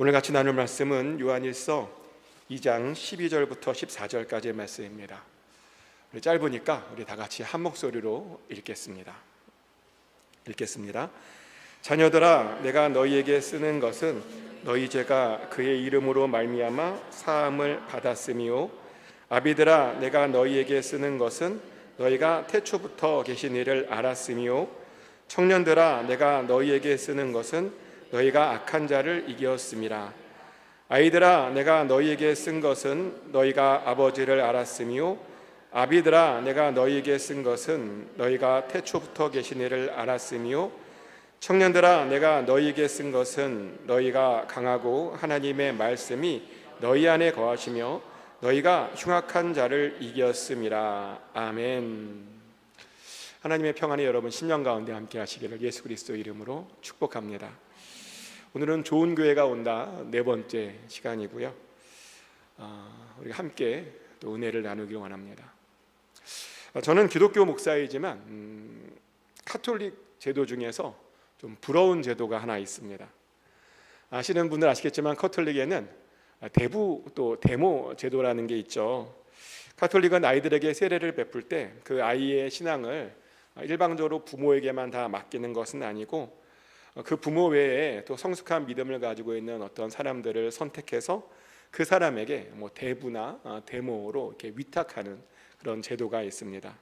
오늘 같이 나눌 말씀은 요한일서 2장 12절부터 14절까지의 말씀입니다. 우리 짧으니까 우리 다 같이 한 목소리로 읽겠습니다. 자녀들아, 내가 너희에게 쓰는 것은 너희 죄가 그의 이름으로 말미암아 사함을 받았음이요, 아비들아, 내가 너희에게 쓰는 것은 너희가 태초부터 계신 이를 알았음이요, 청년들아, 내가 너희에게 쓰는 것은 너희가 악한 자를 이기었음이라. 아이들아, 내가 너희에게 쓴 것은 너희가 아버지를 알았음이요, 아비들아, 내가 너희에게 쓴 것은 너희가 태초부터 계신 이를 알았음이요, 청년들아, 내가 너희에게 쓴 것은 너희가 강하고 하나님의 말씀이 너희 안에 거하시며 너희가 흉악한 자를 이겼음이라. 아멘. 하나님의 평안이 여러분 심령 가운데 함께 하시기를 예수 그리스도 이름으로 축복합니다. 오늘은 좋은 교회가 온다 네 번째 시간이고요. 우리 함께 또 은혜를 나누기 원합니다. 저는 기독교 목사이지만 카톨릭 제도 중에서 좀 부러운 제도가 하나 있습니다. 아시는 분들 아시겠지만 카톨릭에는 대부 또 데모 제도라는 게 있죠. 카톨릭은 아이들에게 세례를 베풀 때 그 아이의 신앙을 일방적으로 부모에게만 다 맡기는 것은 아니고 그 부모 외에 또 성숙한 믿음을 가지고 있는 어떤 사람들을 선택해서 그 사람에게 뭐 대부나 데모로 이렇게 위탁하는 그런 제도가 있습니다.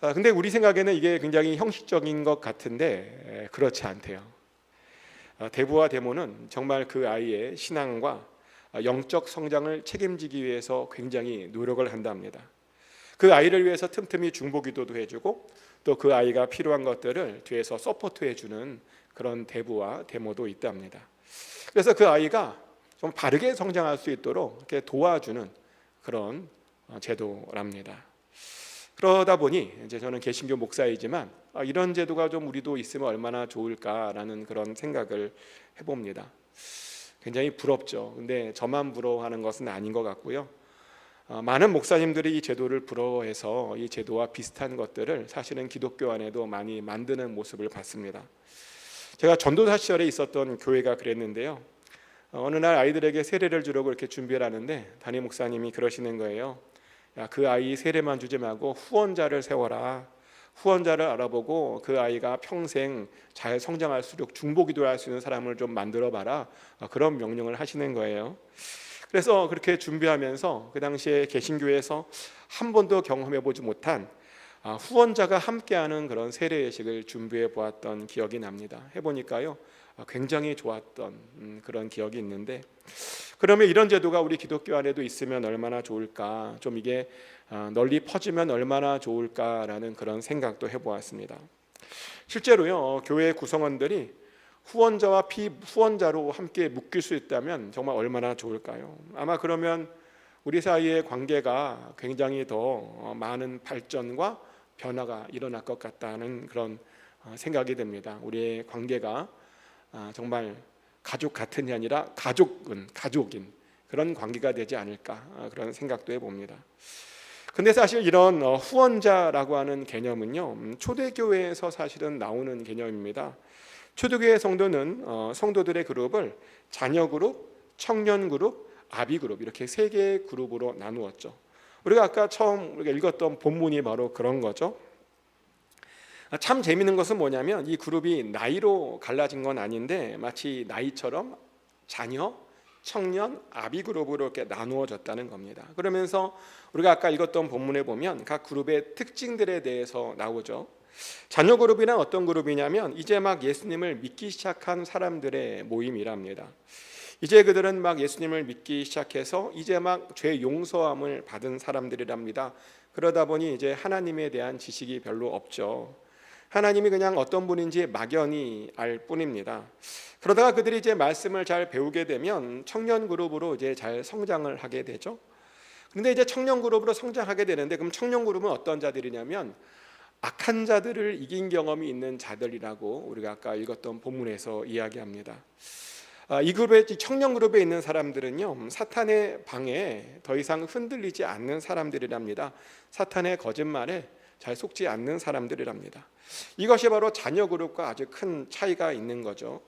근데 우리 생각에는 이게 굉장히 형식적인 것 같은데 그렇지 않대요. 대부와 데모는 정말 그 아이의 신앙과 영적 성장을 책임지기 위해서 굉장히 노력을 한답니다. 그 아이를 위해서 틈틈이 중보기도도 해주고 또 그 아이가 필요한 것들을 뒤에서 서포트해주는 그런 대부와 데모도 있답니다. 그래서 그 아이가 좀 바르게 성장할 수 있도록 이렇게 도와주는 그런 제도랍니다. 그러다 보니 이제 저는 개신교 목사이지만 이런 제도가 좀 우리도 있으면 얼마나 좋을까라는 그런 생각을 해봅니다. 굉장히 부럽죠. 근데 저만 부러워하는 것은 아닌 것 같고요. 많은 목사님들이 이 제도를 부러워해서 이 제도와 비슷한 것들을 사실은 기독교 안에도 많이 만드는 모습을 봤습니다. 제가 전도사 시절에 있었던 교회가 그랬는데요. 어느 날 아이들에게 세례를 주려고 이렇게 준비를 하는데 담임 목사님이 그러시는 거예요. 야, 그 아이 세례만 주지 말고 후원자를 세워라. 후원자를 알아보고 그 아이가 평생 잘 성장할 수 있도록 중보기도를 할 수 있는 사람을 좀 만들어 봐라. 그런 명령을 하시는 거예요. 그래서 그렇게 준비하면서 그 당시에 개신교에서 한 번도 경험해 보지 못한 후원자가 함께하는 그런 세례 예식을 준비해 보았던 기억이 납니다. 해보니까요 굉장히 좋았던 그런 기억이 있는데, 그러면 이런 제도가 우리 기독교 안에도 있으면 얼마나 좋을까, 좀 이게 널리 퍼지면 얼마나 좋을까라는 그런 생각도 해보았습니다. 실제로요 교회 구성원들이 후원자와 피후원자로 함께 묶일 수 있다면 정말 얼마나 좋을까요? 아마 그러면 우리 사이의 관계가 굉장히 더 많은 발전과 변화가 일어날 것 같다는 그런 생각이 듭니다. 우리의 관계가 정말 가족 같은 게 아니라 가족인 그런 관계가 되지 않을까, 그런 생각도 해봅니다. 근데 사실 이런 후원자라고 하는 개념은요 초대교회에서 사실은 나오는 개념입니다. 초대교회 성도는 성도들의 그룹을 자녀 그룹, 청년 그룹, 아비 그룹 이렇게 세 개의 그룹으로 나누었죠. 우리가 아까 처음 우리가 읽었던 본문이 바로 그런 거죠. 참 재미있는 것은 뭐냐면 이 그룹이 나이로 갈라진 건 아닌데 마치 나이처럼 자녀, 청년, 아비 그룹으로 이렇게 나누어졌다는 겁니다. 그러면서 우리가 아까 읽었던 본문에 보면 각 그룹의 특징들에 대해서 나오죠. 자녀 그룹이란 어떤 그룹이냐면 이제 막 예수님을 믿기 시작한 사람들의 모임이랍니다. 이제 그들은 막 예수님을 믿기 시작해서 이제 막 죄 용서함을 받은 사람들이랍니다. 그러다 보니 이제 하나님에 대한 지식이 별로 없죠. 하나님이 그냥 어떤 분인지 막연히 알 뿐입니다. 그러다가 그들이 이제 말씀을 잘 배우게 되면 청년 그룹으로 이제 잘 성장을 하게 되죠. 그런데 이제 청년 그룹으로 성장하게 되는데 그럼 청년 그룹은 어떤 자들이냐면 악한 자들을 이긴 경험이 있는 자들이라고 우리가 아까 읽었던 본문에서 이야기합니다. 이 그룹의 청년 그룹에 있는 사람들은요 사탄의 방해에 더 이상 흔들리지 않는 사람들이랍니다. 사탄의 거짓말에 잘 속지 않는 사람들이랍니다. 이것이 바로 자녀 그룹과 아주 큰 차이가 있는 거죠.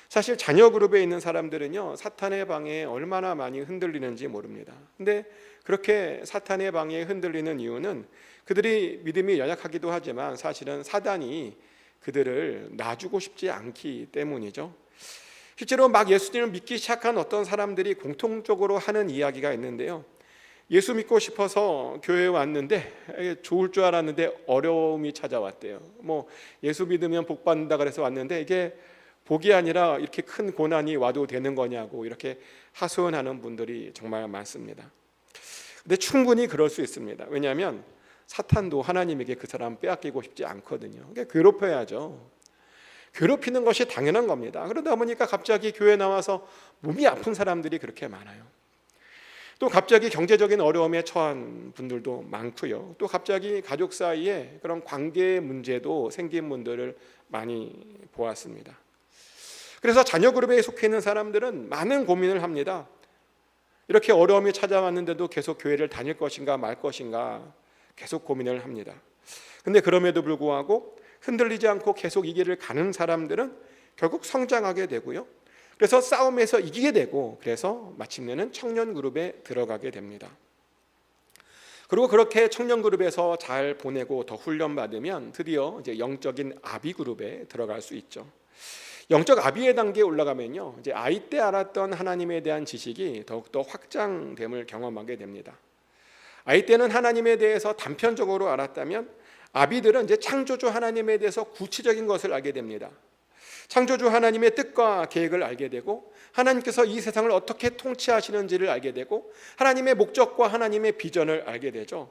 사실 자녀 그룹에 있는 사람들은요, 사탄의 방해에 얼마나 많이 흔들리는지 모릅니다. 근데 그렇게 사탄의 방해에 흔들리는 이유는 그들이 믿음이 연약하기도 하지만 사실은 사단이 그들을 놔주고 싶지 않기 때문이죠. 실제로 막 예수님을 믿기 시작한 어떤 사람들이 공통적으로 하는 이야기가 있는데요, 예수 믿고 싶어서 교회에 왔는데 좋을 줄 알았는데 어려움이 찾아왔대요. 예수 믿으면 복 받는다 그래서 왔는데 이게 복이 아니라 이렇게 큰 고난이 와도 되는 거냐고 이렇게 하소연하는 분들이 정말 많습니다. 근데 충분히 그럴 수 있습니다. 왜냐하면 사탄도 하나님에게 그 사람 빼앗기고 싶지 않거든요. 그러니까 괴롭혀야죠. 괴롭히는 것이 당연한 겁니다. 그러다 보니까 갑자기 교회 나와서 몸이 아픈 사람들이 그렇게 많아요. 또 갑자기 경제적인 어려움에 처한 분들도 많고요. 또 갑자기 가족 사이에 그런 관계 문제도 생긴 분들을 많이 보았습니다. 그래서 자녀 그룹에 속해 있는 사람들은 많은 고민을 합니다. 이렇게 어려움이 찾아왔는데도 계속 교회를 다닐 것인가 말 것인가 계속 고민을 합니다. 근데 그럼에도 불구하고 흔들리지 않고 계속 이 길을 가는 사람들은 결국 성장하게 되고요. 그래서 싸움에서 이기게 되고, 그래서 마침내는 청년 그룹에 들어가게 됩니다. 그리고 그렇게 청년 그룹에서 잘 보내고 더 훈련받으면 드디어 이제 영적인 아비 그룹에 들어갈 수 있죠. 영적 아비의 단계에 올라가면요, 이제 아이 때 알았던 하나님에 대한 지식이 더욱더 확장됨을 경험하게 됩니다. 아이 때는 하나님에 대해서 단편적으로 알았다면 아비들은 이제 창조주 하나님에 대해서 구체적인 것을 알게 됩니다. 창조주 하나님의 뜻과 계획을 알게 되고, 하나님께서 이 세상을 어떻게 통치하시는지를 알게 되고, 하나님의 목적과 하나님의 비전을 알게 되죠.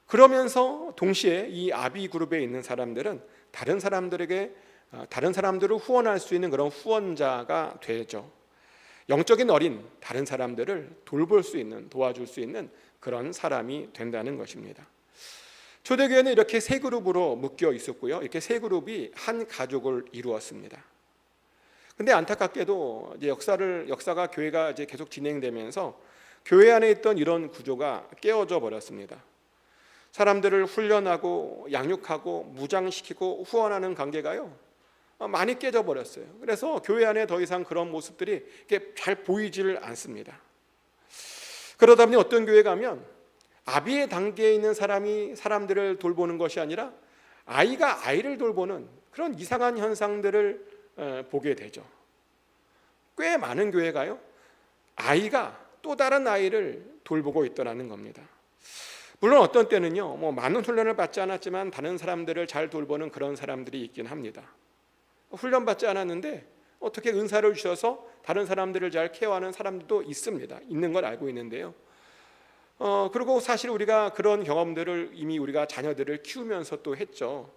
그러면서 동시에 이 아비 그룹에 있는 사람들은 다른 사람들을 후원할 수 있는 그런 후원자가 되죠. 영적인 어린 다른 사람들을 돌볼 수 있는, 도와줄 수 있는 그런 사람이 된다는 것입니다. 초대교회는 이렇게 세 그룹으로 묶여 있었고요. 이렇게 세 그룹이 한 가족을 이루었습니다. 근데 안타깝게도 이제 역사가 교회가 이제 계속 진행되면서 교회 안에 있던 이런 구조가 깨어져 버렸습니다. 사람들을 훈련하고 양육하고 무장시키고 후원하는 관계가요, 많이 깨져 버렸어요. 그래서 교회 안에 더 이상 그런 모습들이 이렇게 잘 보이지를 않습니다. 그러다 보니 어떤 교회 가면 아비의 단계에 있는 사람이 사람들을 돌보는 것이 아니라 아이가 아이를 돌보는 그런 이상한 현상들을 보게 되죠. 꽤 많은 교회가요, 아이가 또 다른 아이를 돌보고 있더라는 겁니다. 물론 어떤 때는요, 많은 훈련을 받지 않았지만 다른 사람들을 잘 돌보는 그런 사람들이 있긴 합니다. 훈련받지 않았는데 어떻게 은사를 주셔서 다른 사람들을 잘 케어하는 사람들도 있습니다. 있는 걸 알고 있는데요. 그리고 사실 우리가 그런 경험들을 이미 우리가 자녀들을 키우면서 또 했죠.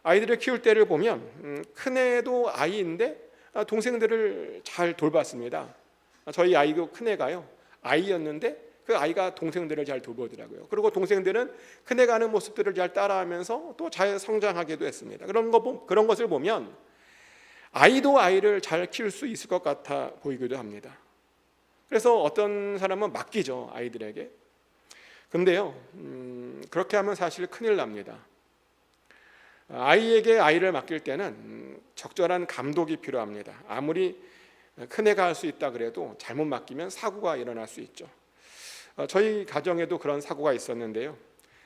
아이들을 키울 때를 보면 큰애도 아이인데 동생들을 잘 돌봤습니다. 저희 아이도 큰애가요, 아이였는데 그 아이가 동생들을 잘 돌보더라고요. 그리고 동생들은 큰애가 하는 모습들을 잘 따라하면서 또 잘 성장하기도 했습니다. 그런 것을 보면 아이도 아이를 잘 키울 수 있을 것 같아 보이기도 합니다. 그래서 어떤 사람은 맡기죠, 아이들에게. 근데요, 그렇게 하면 사실 큰일 납니다. 아이에게 아이를 맡길 때는 적절한 감독이 필요합니다. 아무리 큰애가 할 수 있다 그래도 잘못 맡기면 사고가 일어날 수 있죠. 저희 가정에도 그런 사고가 있었는데요,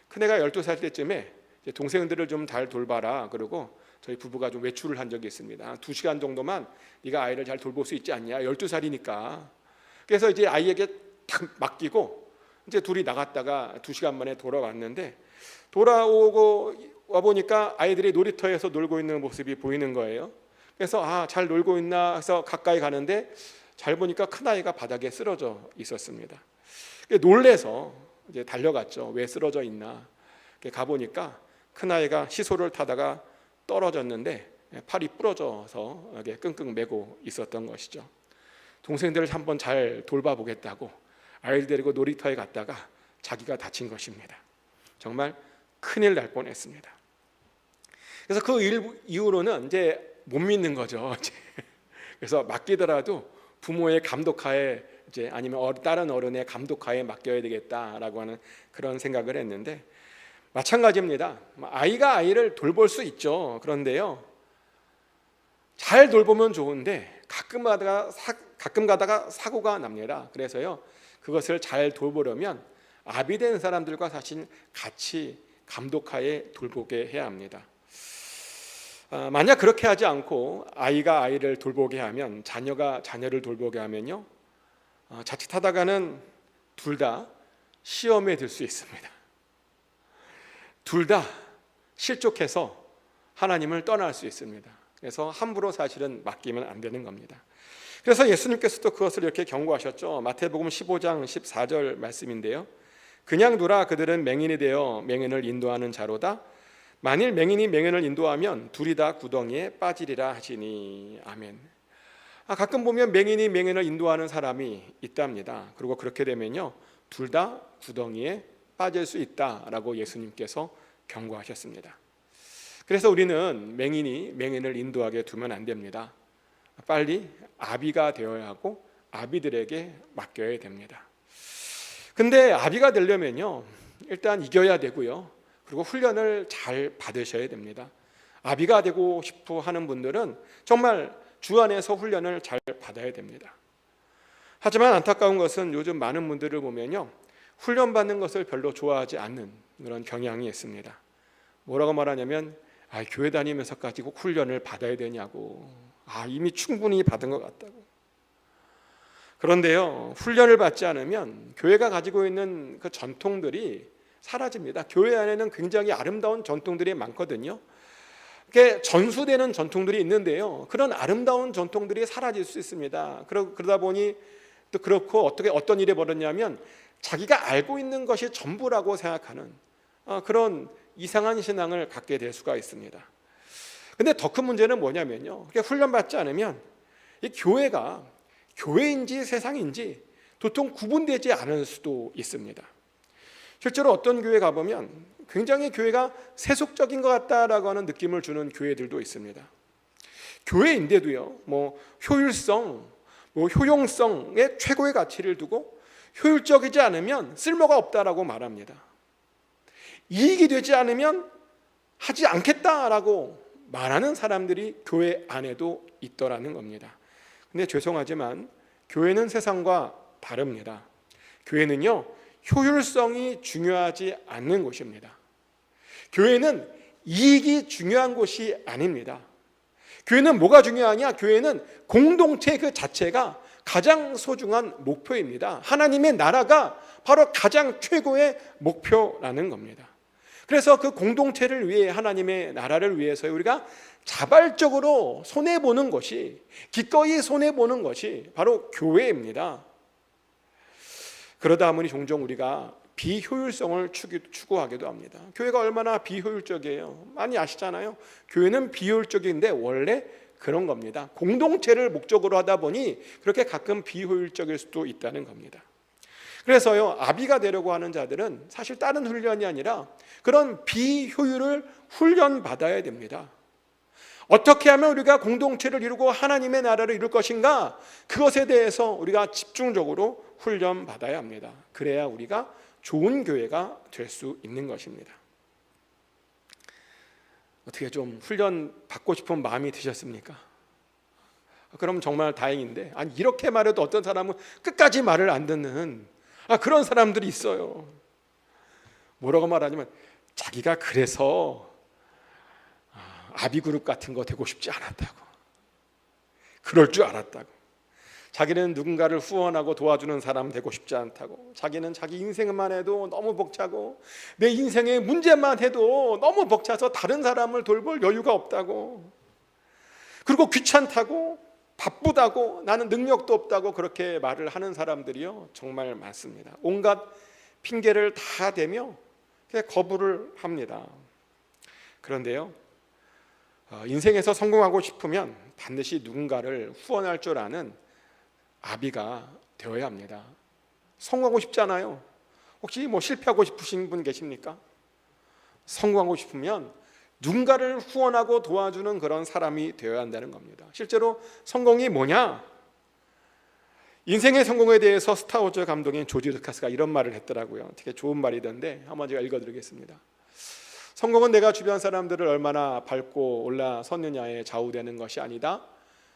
큰애가 12살 때쯤에 동생들을 좀 잘 돌봐라, 그리고 저희 부부가 좀 외출을 한 적이 있습니다. 2시간 정도만 네가 아이를 잘 돌볼 수 있지 않냐, 12살이니까. 그래서 이제 아이에게 딱 맡기고 이제 둘이 나갔다가 2시간 만에 돌아왔는데, 돌아오고 와보니까 아이들이 놀이터에서 놀고 있는 모습이 보이는 거예요. 그래서 잘 놀고 있나 해서 가까이 가는데 잘 보니까 큰아이가 바닥에 쓰러져 있었습니다. 놀래서 이제 달려갔죠. 왜 쓰러져 있나. 가보니까 큰아이가 시소를 타다가 떨어졌는데 팔이 부러져서 이렇게 끙끙 매고 있었던 것이죠. 동생들을 한번 잘 돌봐보겠다고 아이를 데리고 놀이터에 갔다가 자기가 다친 것입니다. 정말 큰일 날 뻔했습니다. 그래서 그 이후로는 이제 못 믿는 거죠. 그래서 맡기더라도 부모의 감독하에 이제 아니면 다른 어른의 감독하에 맡겨야 되겠다라고 하는 그런 생각을 했는데, 마찬가지입니다. 아이가 아이를 돌볼 수 있죠. 그런데요, 잘 돌보면 좋은데 가끔 가다가 사고가 납니다. 그래서요, 그것을 잘 돌보려면 아비 된 사람들과 사실 같이 감독하에 돌보게 해야 합니다. 만약 그렇게 하지 않고 아이가 아이를 돌보게 하면, 자녀가 자녀를 돌보게 하면요, 자칫하다가는 둘 다 시험에 들 수 있습니다. 둘 다 실족해서 하나님을 떠날 수 있습니다. 그래서 함부로 사실은 맡기면 안 되는 겁니다. 그래서 예수님께서도 그것을 이렇게 경고하셨죠. 마태복음 15장 14절 말씀인데요, 그냥 두라, 그들은 맹인이 되어 맹인을 인도하는 자로다. 만일 맹인이 맹인을 인도하면 둘이 다 구덩이에 빠지리라 하시니. 아멘. 가끔 보면 맹인이 맹인을 인도하는 사람이 있답니다. 그리고 그렇게 되면요, 둘 다 구덩이에 빠질 수 있다라고 예수님께서 경고하셨습니다. 그래서 우리는 맹인이 맹인을 인도하게 두면 안 됩니다. 빨리 아비가 되어야 하고 아비들에게 맡겨야 됩니다. 근데 아비가 되려면요, 일단 이겨야 되고요, 그리고 훈련을 잘 받으셔야 됩니다. 아비가 되고 싶어 하는 분들은 정말 주 안에서 훈련을 잘 받아야 됩니다. 하지만 안타까운 것은 요즘 많은 분들을 보면요, 훈련받는 것을 별로 좋아하지 않는 그런 경향이 있습니다. 뭐라고 말하냐면, 교회 다니면서까지 꼭 훈련을 받아야 되냐고, 이미 충분히 받은 것 같다고. 그런데요, 훈련을 받지 않으면 교회가 가지고 있는 그 전통들이 사라집니다. 교회 안에는 굉장히 아름다운 전통들이 많거든요. 그게 전수되는 전통들이 있는데요, 그런 아름다운 전통들이 사라질 수 있습니다. 그러다 보니 또 그렇고, 어떤 일이 벌어졌냐면, 자기가 알고 있는 것이 전부라고 생각하는 그런 이상한 신앙을 갖게 될 수가 있습니다. 근데 더 큰 문제는 뭐냐면요, 훈련받지 않으면 이 교회가 교회인지 세상인지 도통 구분되지 않을 수도 있습니다. 실제로 어떤 교회 가보면 굉장히 교회가 세속적인 것 같다라고 하는 느낌을 주는 교회들도 있습니다. 교회인데도요, 효율성, 효용성에 최고의 가치를 두고 효율적이지 않으면 쓸모가 없다라고 말합니다. 이익이 되지 않으면 하지 않겠다라고 말하는 사람들이 교회 안에도 있더라는 겁니다. 근데 죄송하지만 교회는 세상과 다릅니다. 교회는요, 효율성이 중요하지 않는 곳입니다. 교회는 이익이 중요한 곳이 아닙니다. 교회는 뭐가 중요하냐? 교회는 공동체 그 자체가 가장 소중한 목표입니다. 하나님의 나라가 바로 가장 최고의 목표라는 겁니다. 그래서 그 공동체를 위해, 하나님의 나라를 위해서 우리가 자발적으로 손해보는 것이, 기꺼이 손해보는 것이 바로 교회입니다. 그러다 보니 종종 우리가 비효율성을 추구하기도 합니다. 교회가 얼마나 비효율적이에요. 많이 아시잖아요. 교회는 비효율적인데 원래 그런 겁니다. 공동체를 목적으로 하다 보니 그렇게 가끔 비효율적일 수도 있다는 겁니다. 그래서요, 아비가 되려고 하는 자들은 사실 다른 훈련이 아니라 그런 비효율을 훈련받아야 됩니다. 어떻게 하면 우리가 공동체를 이루고 하나님의 나라를 이룰 것인가, 그것에 대해서 우리가 집중적으로 훈련받아야 합니다. 그래야 우리가 좋은 교회가 될 수 있는 것입니다. 어떻게 좀 훈련 받고 싶은 마음이 드셨습니까? 그럼 정말 다행인데, 이렇게 말해도 어떤 사람은 끝까지 말을 안 듣는 그런 사람들이 있어요. 뭐라고 말하냐면, 자기가 그래서 아비그룹 같은 거 되고 싶지 않았다고, 그럴 줄 알았다고, 자기는 누군가를 후원하고 도와주는 사람 되고 싶지 않다고, 자기는 자기 인생만 해도 너무 벅차고 내 인생의 문제만 해도 너무 벅차서 다른 사람을 돌볼 여유가 없다고, 그리고 귀찮다고, 바쁘다고, 나는 능력도 없다고 그렇게 말을 하는 사람들이요, 정말 많습니다. 온갖 핑계를 다 대며 거부를 합니다. 그런데요, 인생에서 성공하고 싶으면 반드시 누군가를 후원할 줄 아는 아비가 되어야 합니다. 성공하고 싶잖아요. 혹시 실패하고 싶으신 분 계십니까? 성공하고 싶으면 누군가를 후원하고 도와주는 그런 사람이 되어야 한다는 겁니다. 실제로 성공이 뭐냐? 인생의 성공에 대해서 스타워즈 감독인 조지 루카스가 이런 말을 했더라고요. 되게 좋은 말이던데 한번 제가 읽어드리겠습니다. 성공은 내가 주변 사람들을 얼마나 밟고 올라섰느냐에 좌우되는 것이 아니다.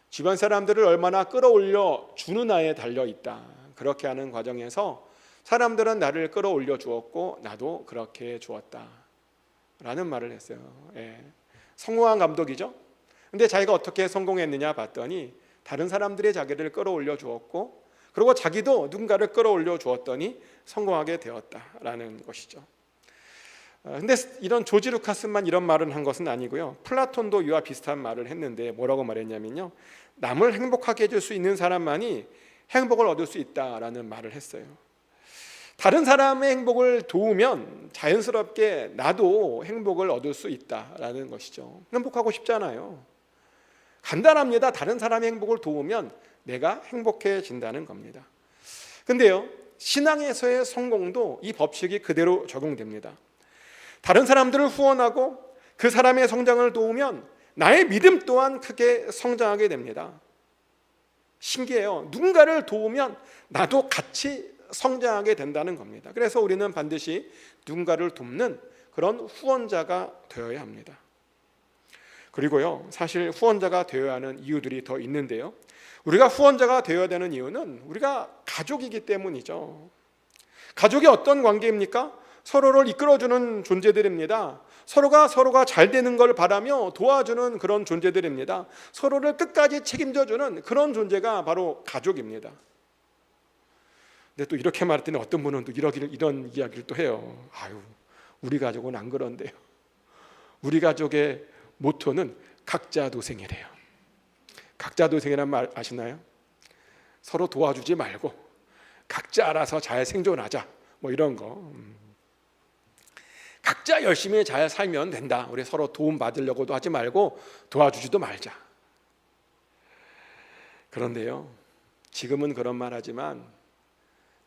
주변 사람들을 얼마나 끌어올려 주느냐에 달려 있다. 그렇게 하는 과정에서 사람들은 나를 끌어올려 주었고 나도 그렇게 주었다 라는 말을 했어요. 예. 성공한 감독이죠. 근데 자기가 어떻게 성공했느냐 봤더니 다른 사람들이 자기를 끌어올려 주었고, 그리고 자기도 누군가를 끌어올려 주었더니 성공하게 되었다라는 것이죠. 근데 이런 조지 루카스만 이런 말을 한 것은 아니고요. 플라톤도 이와 비슷한 말을 했는데 뭐라고 말했냐면요, 남을 행복하게 해줄 수 있는 사람만이 행복을 얻을 수 있다라는 말을 했어요. 다른 사람의 행복을 도우면 자연스럽게 나도 행복을 얻을 수 있다라는 것이죠. 행복하고 싶잖아요. 간단합니다. 다른 사람의 행복을 도우면 내가 행복해진다는 겁니다. 근데요, 신앙에서의 성공도 이 법칙이 그대로 적용됩니다. 다른 사람들을 후원하고 그 사람의 성장을 도우면 나의 믿음 또한 크게 성장하게 됩니다. 신기해요. 누군가를 도우면 나도 같이 성장하게 된다는 겁니다. 그래서 우리는 반드시 누군가를 돕는 그런 후원자가 되어야 합니다. 그리고요, 사실 후원자가 되어야 하는 이유들이 더 있는데요, 우리가 후원자가 되어야 되는 이유는 우리가 가족이기 때문이죠. 가족이 어떤 관계입니까? 서로를 이끌어주는 존재들입니다. 서로가 잘 되는 걸 바라며 도와주는 그런 존재들입니다. 서로를 끝까지 책임져주는 그런 존재가 바로 가족입니다. 근데 또 이렇게 말했더니 어떤 분은 또 이런 이야기를 또 해요. 아유, 우리 가족은 안 그런데요. 우리 가족의 모토는 각자 도생이래요. 각자 도생이란 말 아시나요? 서로 도와주지 말고 각자 알아서 잘 생존하자, 뭐 이런 거. 각자 열심히 잘 살면 된다. 우리 서로 도움 받으려고도 하지 말고 도와주지도 말자. 그런데요, 지금은 그런 말 하지만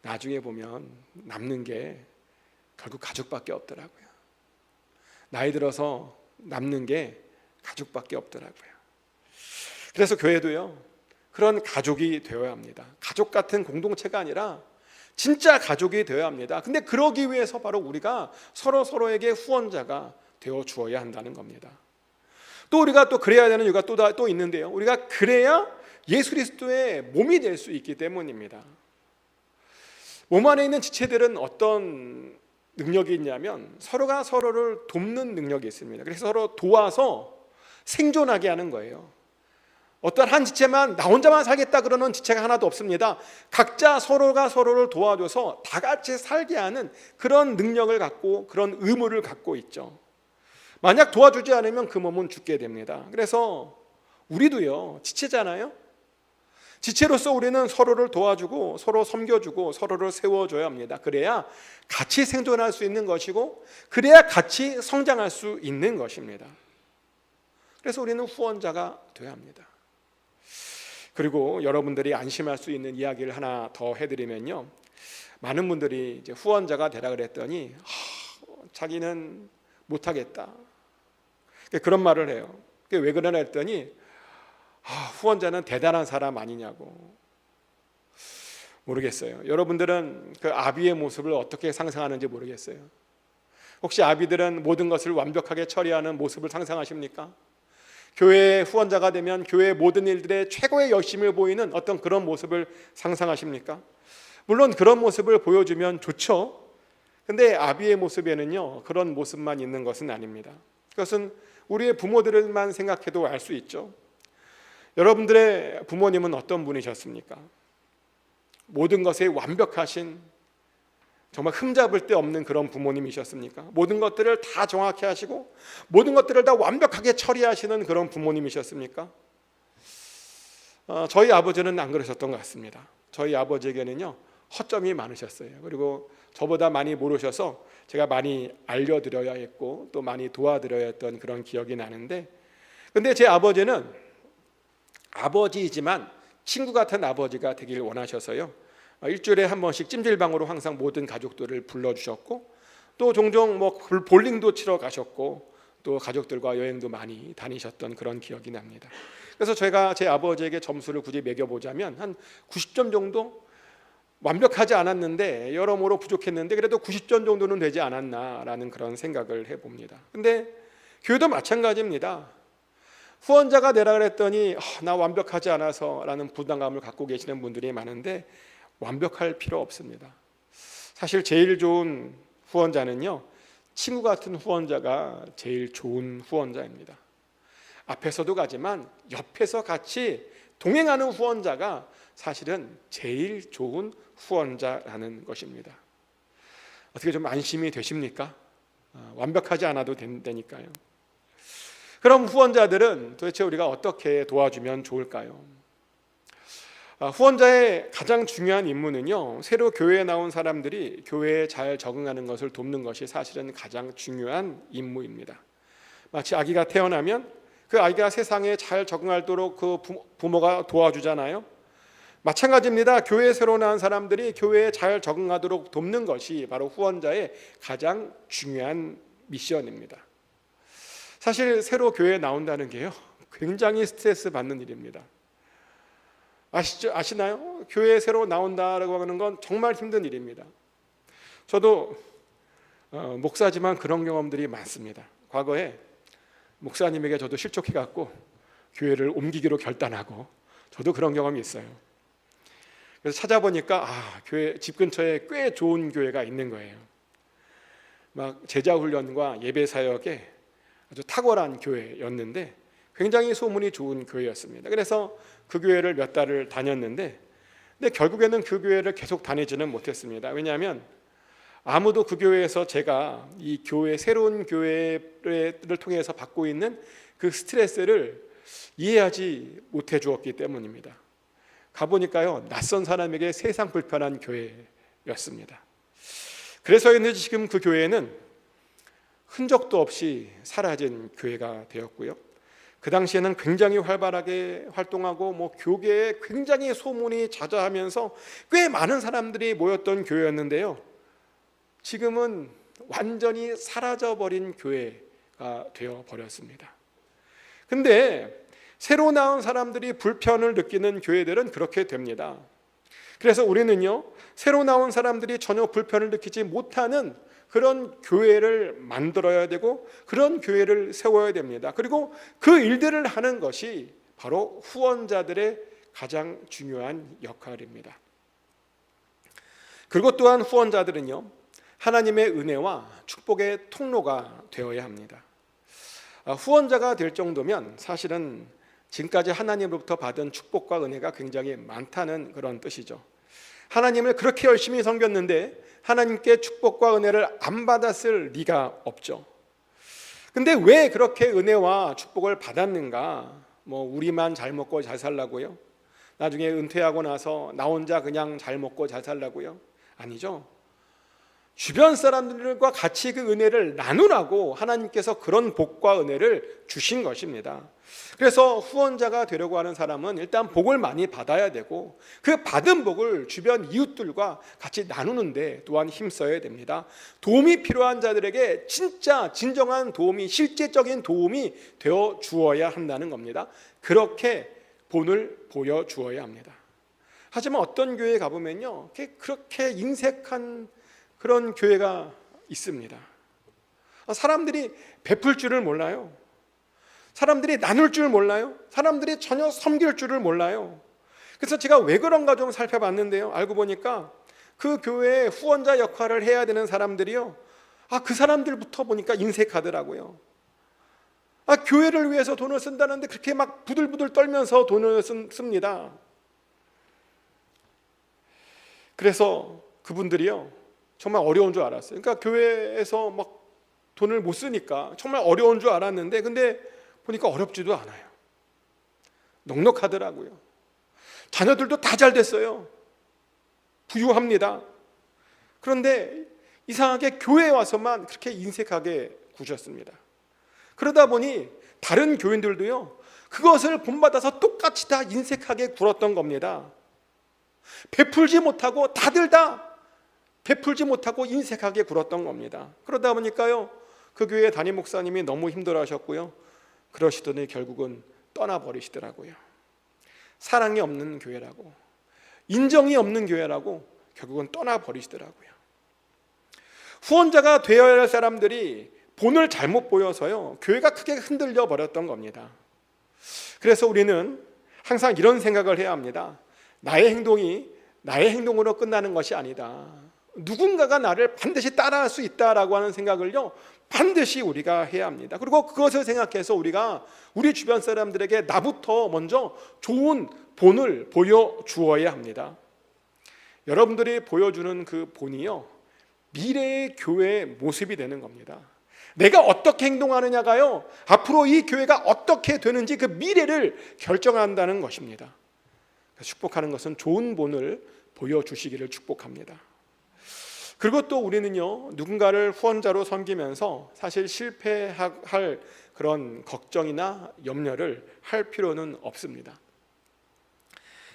나중에 보면 남는 게 결국 가족밖에 없더라고요. 나이 들어서 남는 게 가족밖에 없더라고요. 그래서 교회도요, 그런 가족이 되어야 합니다. 가족 같은 공동체가 아니라 진짜 가족이 되어야 합니다. 근데 그러기 위해서 바로 우리가 서로에게 후원자가 되어 주어야 한다는 겁니다. 또 우리가 또 그래야 되는 이유가 또 있는데요, 우리가 그래야 예수 그리스도의 몸이 될 수 있기 때문입니다. 몸 안에 있는 지체들은 어떤 능력이 있냐면 서로가 서로를 돕는 능력이 있습니다. 그래서 서로 도와서 생존하게 하는 거예요. 어떤 한 지체만 나 혼자만 살겠다 그러는 지체가 하나도 없습니다. 각자 서로가 서로를 도와줘서 다 같이 살게 하는 그런 능력을 갖고, 그런 의무를 갖고 있죠. 만약 도와주지 않으면 그 몸은 죽게 됩니다. 그래서 우리도요, 지체잖아요. 지체로서 우리는 서로를 도와주고 서로 섬겨주고 서로를 세워줘야 합니다. 그래야 같이 생존할 수 있는 것이고, 그래야 같이 성장할 수 있는 것입니다. 그래서 우리는 후원자가 되어야 합니다. 그리고 여러분들이 안심할 수 있는 이야기를 하나 더 해드리면요, 많은 분들이 이제 후원자가 되라 그랬더니 자기는 못하겠다, 그런 말을 해요. 왜 그러나 했더니 후원자는 대단한 사람 아니냐고. 모르겠어요. 여러분들은 그 아비의 모습을 어떻게 상상하는지 모르겠어요. 혹시 아비들은 모든 것을 완벽하게 처리하는 모습을 상상하십니까? 교회의 후원자가 되면 교회의 모든 일들에 최고의 열심을 보이는 어떤 그런 모습을 상상하십니까? 물론 그런 모습을 보여주면 좋죠. 근데 아비의 모습에는요, 그런 모습만 있는 것은 아닙니다. 그것은 우리의 부모들만 생각해도 알 수 있죠. 여러분들의 부모님은 어떤 분이셨습니까? 모든 것에 완벽하신, 정말 흠잡을 데 없는 그런 부모님이셨습니까? 모든 것들을 다 정확히 하시고 모든 것들을 다 완벽하게 처리하시는 그런 부모님이셨습니까? 저희 아버지는 안 그러셨던 것 같습니다. 저희 아버지에게는요, 허점이 많으셨어요. 그리고 저보다 많이 모르셔서 제가 많이 알려드려야 했고 또 많이 도와드려야 했던 그런 기억이 나는데, 근데 제 아버지는 아버지이지만 친구 같은 아버지가 되길 원하셔서요, 일주일에 한 번씩 찜질방으로 항상 모든 가족들을 불러주셨고, 또 종종 뭐 볼링도 치러 가셨고, 또 가족들과 여행도 많이 다니셨던 그런 기억이 납니다. 그래서 제가 제 아버지에게 점수를 굳이 매겨보자면 한 90점 정도 완벽하지 않았는데 여러모로 부족했는데 그래도 90점 정도는 되지 않았나라는 그런 생각을 해봅니다. 근데 교회도 마찬가지입니다. 후원자가 내라 그랬더니 나 완벽하지 않아서 라는 부담감을 갖고 계시는 분들이 많은데 완벽할 필요 없습니다. 사실 제일 좋은 후원자는요, 친구 같은 후원자가 제일 좋은 후원자입니다. 앞에서도 가지만 옆에서 같이 동행하는 후원자가 사실은 제일 좋은 후원자라는 것입니다. 어떻게 좀 안심이 되십니까? 완벽하지 않아도 되니까요. 그럼 후원자들은 도대체 우리가 어떻게 도와주면 좋을까요? 후원자의 가장 중요한 임무는요, 새로 교회에 나온 사람들이 교회에 잘 적응하는 것을 돕는 것이 사실은 가장 중요한 임무입니다. 마치 아기가 태어나면 그 아기가 세상에 잘 적응하도록 그 부모가 도와주잖아요. 마찬가지입니다. 교회에 새로 나온 사람들이 교회에 잘 적응하도록 돕는 것이 바로 후원자의 가장 중요한 미션입니다. 사실 새로 교회에 나온다는 게요, 굉장히 스트레스 받는 일입니다. 아시나요? 교회에 새로 나온다라고 하는 건 정말 힘든 일입니다. 저도 목사지만 그런 경험들이 많습니다. 과거에 목사님에게 저도 실족해갖고 교회를 옮기기로 결단하고 저도 그런 경험이 있어요. 그래서 찾아보니까 교회 집 근처에 꽤 좋은 교회가 있는 거예요. 막 제자 훈련과 예배 사역에 아주 탁월한 교회였는데 굉장히 소문이 좋은 교회였습니다. 그래서 그 교회를 몇 달을 다녔는데 근데 결국에는 그 교회를 계속 다니지는 못했습니다. 왜냐하면 아무도 그 교회에서 제가 이 교회, 새로운 교회를 통해서 받고 있는 그 스트레스를 이해하지 못해 주었기 때문입니다. 가보니까요, 낯선 사람에게 세상 불편한 교회였습니다. 그래서인지 지금 그 교회는 흔적도 없이 사라진 교회가 되었고요, 그 당시에는 굉장히 활발하게 활동하고 교계에 굉장히 소문이 자자하면서 꽤 많은 사람들이 모였던 교회였는데요, 지금은 완전히 사라져버린 교회가 되어버렸습니다. 근데 새로 나온 사람들이 불편을 느끼는 교회들은 그렇게 됩니다. 그래서 우리는요, 새로 나온 사람들이 전혀 불편을 느끼지 못하는 그런 교회를 만들어야 되고 그런 교회를 세워야 됩니다. 그리고 그 일들을 하는 것이 바로 후원자들의 가장 중요한 역할입니다. 그리고 또한 후원자들은요, 하나님의 은혜와 축복의 통로가 되어야 합니다. 후원자가 될 정도면 사실은 지금까지 하나님으로부터 받은 축복과 은혜가 굉장히 많다는 그런 뜻이죠. 하나님을 그렇게 열심히 섬겼는데 하나님께 축복과 은혜를 안 받았을 리가 없죠. 근데 왜 그렇게 은혜와 축복을 받았는가? 우리만 잘 먹고 잘 살라고요? 나중에 은퇴하고 나서 나 혼자 그냥 잘 먹고 잘 살라고요? 아니죠. 주변 사람들과 같이 그 은혜를 나누라고 하나님께서 그런 복과 은혜를 주신 것입니다. 그래서 후원자가 되려고 하는 사람은 일단 복을 많이 받아야 되고 그 받은 복을 주변 이웃들과 같이 나누는데 또한 힘써야 됩니다. 도움이 필요한 자들에게 진짜 진정한 도움이, 실제적인 도움이 되어 주어야 한다는 겁니다. 그렇게 본을 보여주어야 합니다. 하지만 어떤 교회에 가보면요, 그렇게 인색한 그런 교회가 있습니다. 사람들이 베풀 줄을 몰라요. 사람들이 나눌 줄 몰라요. 사람들이 전혀 섬길 줄을 몰라요. 그래서 제가 왜 그런가 좀 살펴봤는데요, 알고 보니까 그 교회의 후원자 역할을 해야 되는 사람들이요, 그 사람들부터 보니까 인색하더라고요. 교회를 위해서 돈을 쓴다는데 그렇게 막 부들부들 떨면서 돈을 씁니다. 그래서 그분들이요, 정말 어려운 줄 알았어요. 그러니까 교회에서 막 돈을 못 쓰니까 정말 어려운 줄 알았는데 근데 보니까 어렵지도 않아요. 넉넉하더라고요. 자녀들도 다 잘 됐어요. 부유합니다. 그런데 이상하게 교회에 와서만 그렇게 인색하게 구셨습니다. 그러다 보니 다른 교인들도요, 그것을 본받아서 똑같이 다 인색하게 굴었던 겁니다. 베풀지 못하고 다들 다 베풀지 못하고 인색하게 굴었던 겁니다. 그러다 보니까요, 그 교회 담임 목사님이 너무 힘들어하셨고요, 그러시더니 결국은 떠나버리시더라고요. 사랑이 없는 교회라고, 인정이 없는 교회라고 결국은 떠나버리시더라고요. 후원자가 되어야 할 사람들이 본을 잘못 보여서요, 교회가 크게 흔들려 버렸던 겁니다. 그래서 우리는 항상 이런 생각을 해야 합니다. 나의 행동이 나의 행동으로 끝나는 것이 아니다. 누군가가 나를 반드시 따라할 수 있다라고 하는 생각을요, 반드시 우리가 해야 합니다. 그리고 그것을 생각해서 우리가 우리 주변 사람들에게 나부터 먼저 좋은 본을 보여주어야 합니다. 여러분들이 보여주는 그 본이요, 미래의 교회의 모습이 되는 겁니다. 내가 어떻게 행동하느냐가요, 앞으로 이 교회가 어떻게 되는지 그 미래를 결정한다는 것입니다. 축복하는 것은 좋은 본을 보여주시기를 축복합니다. 그리고 또 우리는요, 누군가를 후원자로 섬기면서 사실 실패할 그런 걱정이나 염려를 할 필요는 없습니다.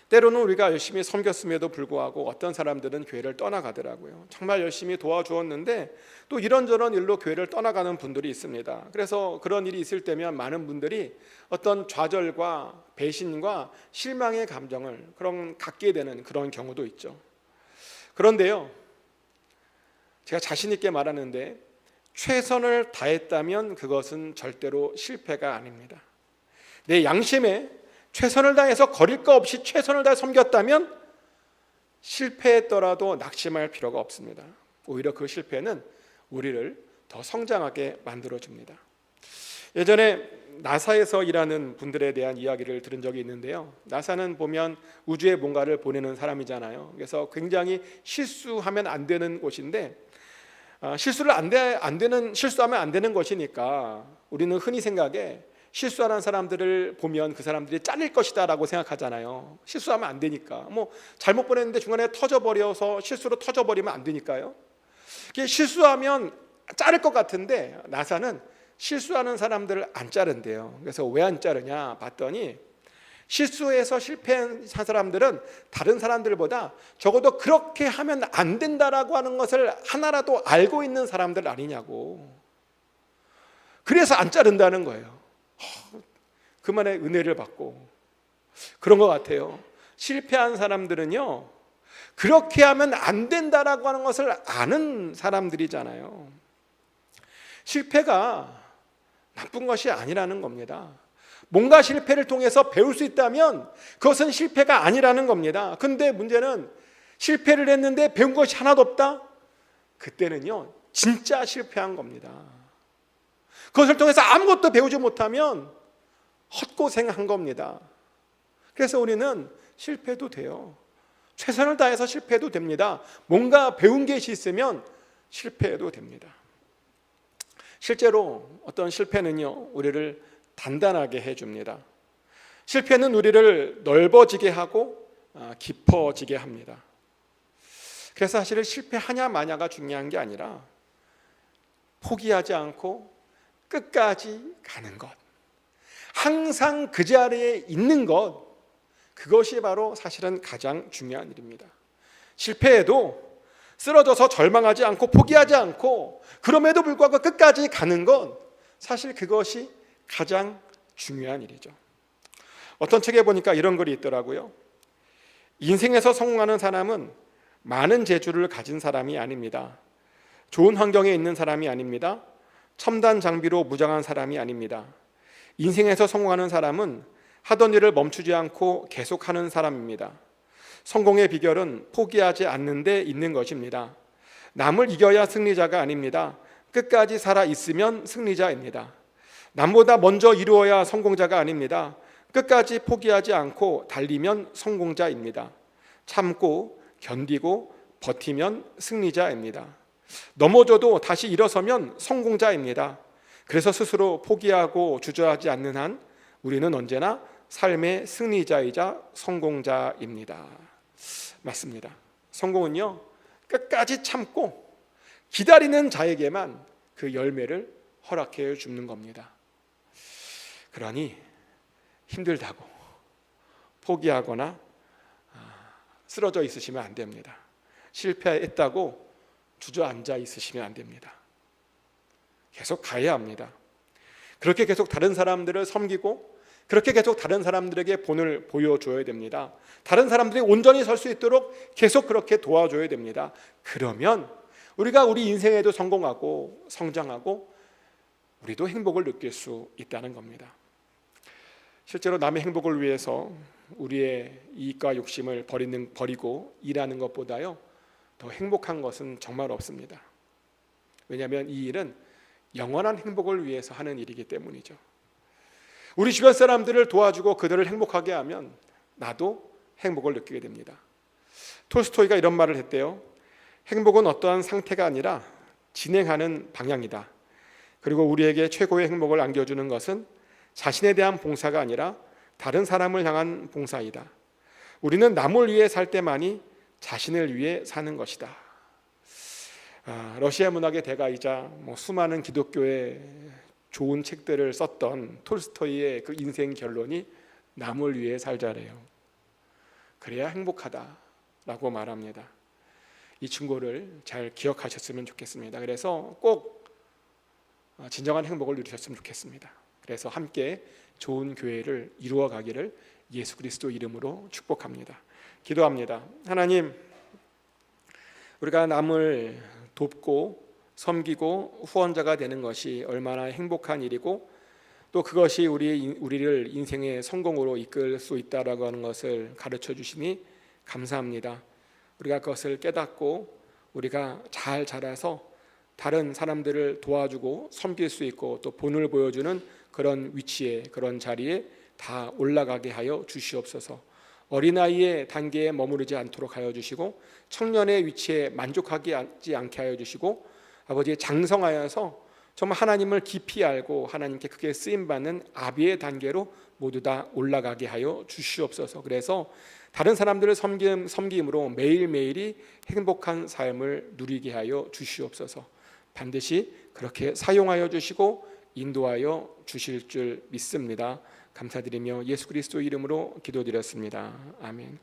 때로는 우리가 열심히 섬겼음에도 불구하고 어떤 사람들은 교회를 떠나가더라고요. 정말 열심히 도와주었는데 또 이런저런 일로 교회를 떠나가는 분들이 있습니다. 그래서 그런 일이 있을 때면 많은 분들이 어떤 좌절과 배신과 실망의 감정을 갖게 되는 그런 경우도 있죠. 그런데요, 제가 자신 있게 말하는데 최선을 다했다면 그것은 절대로 실패가 아닙니다. 내 양심에 최선을 다해서 거릴 거 없이 최선을 다해 섬겼다면 실패했더라도 낙심할 필요가 없습니다. 오히려 그 실패는 우리를 더 성장하게 만들어줍니다. 예전에 나사에서 일하는 분들에 대한 이야기를 들은 적이 있는데요, 나사는 보면 우주에 뭔가를 보내는 사람이잖아요. 그래서 굉장히 실수하면 안 되는 곳인데, 실수하면 안 되는 것이니까 우리는 흔히 생각에 실수하는 사람들을 보면 그 사람들이 잘릴 것이다 라고 생각하잖아요. 실수하면 안 되니까. 잘못 보냈는데 중간에 터져버려서 실수로 터져버리면 안 되니까요. 실수하면 자를 것 같은데 나사는 실수하는 사람들을 안 자른대요. 그래서 왜 안 자르냐 봤더니, 실수해서 실패한 사람들은 다른 사람들보다 적어도 그렇게 하면 안 된다라고 하는 것을 하나라도 알고 있는 사람들 아니냐고. 그래서 안 자른다는 거예요. 그만의 은혜를 받고 그런 것 같아요. 실패한 사람들은요, 그렇게 하면 안 된다라고 하는 것을 아는 사람들이잖아요. 실패가 나쁜 것이 아니라는 겁니다. 뭔가 실패를 통해서 배울 수 있다면 그것은 실패가 아니라는 겁니다. 근데 문제는 실패를 했는데 배운 것이 하나도 없다? 그때는요, 진짜 실패한 겁니다. 그것을 통해서 아무것도 배우지 못하면 헛고생한 겁니다. 그래서 우리는 실패도 돼요. 최선을 다해서 실패해도 됩니다. 뭔가 배운 것이 있으면 실패해도 됩니다. 실제로 어떤 실패는요, 우리를 단단하게 해줍니다. 실패는 우리를 넓어지게 하고 깊어지게 합니다. 그래서 사실은 실패하냐 마냐가 중요한 게 아니라 포기하지 않고 끝까지 가는 것, 항상 그 자리에 있는 것, 그것이 바로 사실은 가장 중요한 일입니다. 실패해도 쓰러져서 절망하지 않고 포기하지 않고 그럼에도 불구하고 끝까지 가는 것, 사실 그것이 가장 중요한 일이죠. 어떤 책에 보니까 이런 글이 있더라고요. 인생에서 성공하는 사람은 많은 재주를 가진 사람이 아닙니다. 좋은 환경에 있는 사람이 아닙니다. 첨단 장비로 무장한 사람이 아닙니다. 인생에서 성공하는 사람은 하던 일을 멈추지 않고 계속하는 사람입니다. 성공의 비결은 포기하지 않는 데 있는 것입니다. 남을 이겨야 승리자가 아닙니다. 끝까지 살아 있으면 승리자입니다. 남보다 먼저 이루어야 성공자가 아닙니다. 끝까지 포기하지 않고 달리면 성공자입니다. 참고 견디고 버티면 승리자입니다. 넘어져도 다시 일어서면 성공자입니다. 그래서 스스로 포기하고 주저하지 않는 한 우리는 언제나 삶의 승리자이자 성공자입니다. 맞습니다. 성공은요, 끝까지 참고 기다리는 자에게만 그 열매를 허락해 주는 겁니다. 그러니 힘들다고 포기하거나 쓰러져 있으시면 안 됩니다. 실패했다고 주저앉아 있으시면 안 됩니다. 계속 가야 합니다. 그렇게 계속 다른 사람들을 섬기고 그렇게 계속 다른 사람들에게 본을 보여줘야 됩니다. 다른 사람들이 온전히 설 수 있도록 계속 그렇게 도와줘야 됩니다. 그러면 우리가 우리 인생에도 성공하고 성장하고 우리도 행복을 느낄 수 있다는 겁니다. 실제로 남의 행복을 위해서 우리의 이익과 욕심을 버리고 일하는 것보다요 더 행복한 것은 정말 없습니다. 왜냐하면 이 일은 영원한 행복을 위해서 하는 일이기 때문이죠. 우리 주변 사람들을 도와주고 그들을 행복하게 하면 나도 행복을 느끼게 됩니다. 톨스토이가 이런 말을 했대요. 행복은 어떠한 상태가 아니라 진행하는 방향이다. 그리고 우리에게 최고의 행복을 안겨주는 것은 자신에 대한 봉사가 아니라 다른 사람을 향한 봉사이다. 우리는 남을 위해 살 때만이 자신을 위해 사는 것이다. 러시아 문학의 대가이자 수많은 기독교의 좋은 책들을 썼던 톨스토이의 그 인생 결론이 남을 위해 살자래요. 그래야 행복하다라고 말합니다. 이 충고를 잘 기억하셨으면 좋겠습니다. 그래서 꼭 진정한 행복을 누리셨으면 좋겠습니다. 그래서 함께 좋은 교회를 이루어 가기를 예수 그리스도 이름으로 축복합니다. 기도합니다. 하나님, 우리가 남을 돕고 섬기고 후원자가 되는 것이 얼마나 행복한 일이고 또 그것이 우리를 인생의 성공으로 이끌 수 있다라고 하는 것을 가르쳐 주시니 감사합니다. 우리가 그것을 깨닫고 우리가 잘 자라서 다른 사람들을 도와주고 섬길 수 있고 또 본을 보여주는 그런 위치에 그런 자리에 다 올라가게 하여 주시옵소서. 어린아이의 단계에 머무르지 않도록 하여 주시고 청년의 위치에 만족하지 않게 하여 주시고 아버지 장성하여서 정말 하나님을 깊이 알고 하나님께 크게 쓰임받는 아비의 단계로 모두 다 올라가게 하여 주시옵소서. 그래서 다른 사람들을 섬김으로 매일매일이 행복한 삶을 누리게 하여 주시옵소서. 반드시 그렇게 사용하여 주시고 인도하여 주실 줄 믿습니다. 감사드리며 예수 그리스도 이름으로 기도드렸습니다. 아멘.